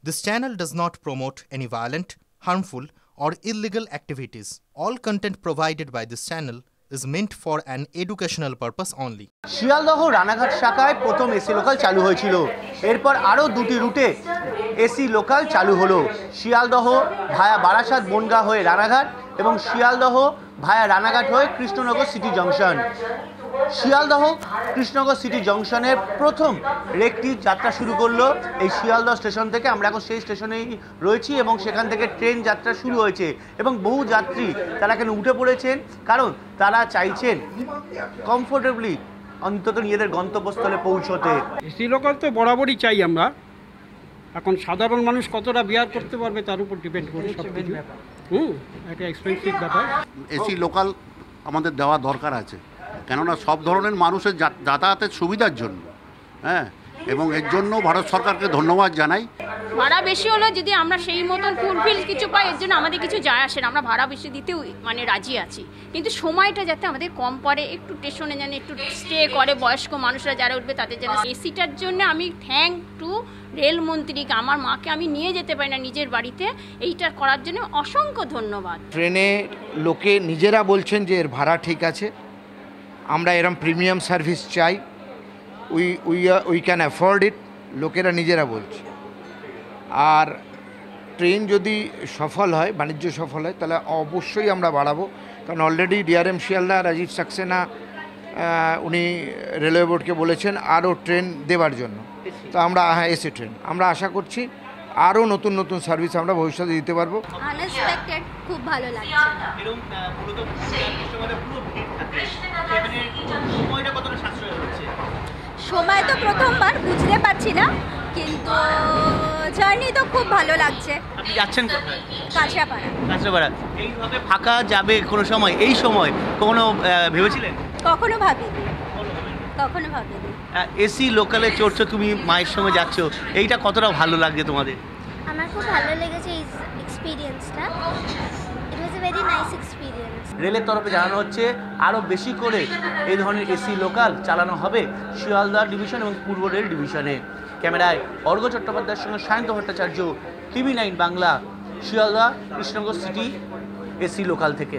This channel does not promote any violent, harmful, or illegal activities. All content provided by this channel is meant for an educational purpose only. Sealdah Ranaghat শাখায় প্রথম AC local চালু হয়েছিল। এরপর আরও দুটি রুটে AC local চালু হলো। শিয়ালদহ ভায়া বারাসাত বনগাঁ হয়ে রানাঘাট এবং শিয়ালদহ ভায়া রানাঘাট হয়ে Krishnanagar city junction. Sealdah Krishnanagar city জংশনের প্রথম রেকটি যাত্রা শুরু করলো এই শিয়ালদহ স্টেশন থেকে। আমরা এখন সেই স্টেশনেই রয়েছি এবং সেখান থেকে ট্রেন যাত্রা শুরু হয়েছে এবং বহু যাত্রী তারা এখানে উঠে পড়েছেন, কারণ তারা চাইছেন কমফোর্টেবলি অন্তত নিজেদের গন্তব্যস্থলে পৌঁছতে। এসি লোকাল তো বরাবরই চাই আমরা, এখন সাধারণ মানুষ কতটা বিয়ার করতে পারবে তার উপর ডিপেন্ড করে সব কিছু। একটা এক্সপেন্সিভ ব্যাপার। এসি লোকাল আমাদের দেওয়া দরকার আছে, কেননা সব ধরনের মানুষের যাতায়াতের সুবিধার জন্য। হ্যাঁ, এবং এর জন্য ভারত সরকারকে ধন্যবাদ জানাই। ভাড়া বেশি হলে যদি আমরা সেই মতন ফুলফিল কিছু পাই, এর জন্য আমাদের কিছু যায় আসে না, আমরা ভাড়া বেশি দিতেও রাজি আছি, কিন্তু সময়টা যাতে আমাদের কম পড়ে, একটু স্টেশনে যেন একটু স্টে করে, বয়স্ক মানুষরা যারা উঠবে তাদের জন্য। এসিটার জন্য আমি থ্যাংক টু রেলমন্ত্রীকে, আমার মাকে আমি নিয়ে যেতে পারি না নিজের বাড়িতে, এইটা করার জন্য অসংখ্য ধন্যবাদ। ট্রেনে লোকে নিজেরা বলছেন যে এর ভাড়া ঠিক আছে, আমরা এরম প্রিমিয়াম সার্ভিস চাই, উই ক্যান অ্যাফোর্ড ইট, লোকেরা নিজেরা বলছে। আর ট্রেন যদি সফল হয়, বাণিজ্য সফল হয়, তাহলে অবশ্যই আমরা বাড়াবো, কারণ অলরেডি ডিআরএম শিয়ালদা রাজীব সাক্সেনা উনি রেলওয়ে বোর্ডকে বলেছেন আরও ট্রেন দেওয়ার জন্য। তো আমরা এসি ট্রেন আমরা আশা করছি আরও নতুন নতুন সার্ভিস আমরা ভবিষ্যতে দিতে পারবো। আনএক্সপেক্টেড, খুব ভালো লাগছে। সময় তো প্রথমবার বুঝতে পারছি না, কিন্তু জার্নি তো খুব ভালো লাগছে। আপনি যাচ্ছেন কোথায়? কাঁচরাপাড়া। কাঁচরাপাড়া। এইভাবে ফাঁকা যাবে কোনো সময়, এই সময় কখনো ভেবেছিলেন? কখনো ভাবিনি। এসি লোকালে চড়ছো তুমি, মায়ের সঙ্গে যাচ্ছ, এইটা কতটা ভালো লাগছে তোমাদের? আমার খুব ভালো লেগেছে এই এক্সপিরিয়েন্সটা। ইট ওয়াজ এ ভেরি নাইস এক্সপিরিয়েন্স। রেলের তরফে জানানো হচ্ছে আরও বেশি করে এই ধরনের এসি লোকাল চালানো হবে শিয়ালদহ ডিভিশন এবং পূর্ব রেল ডিভিশনে। ক্যামেরায় অর্ঘ্য চট্টোপাধ্যায়ের সঙ্গে Sayanta Bhattacharya, TV nine Bangla, Sealdah Krishnanagar city AC local থেকে।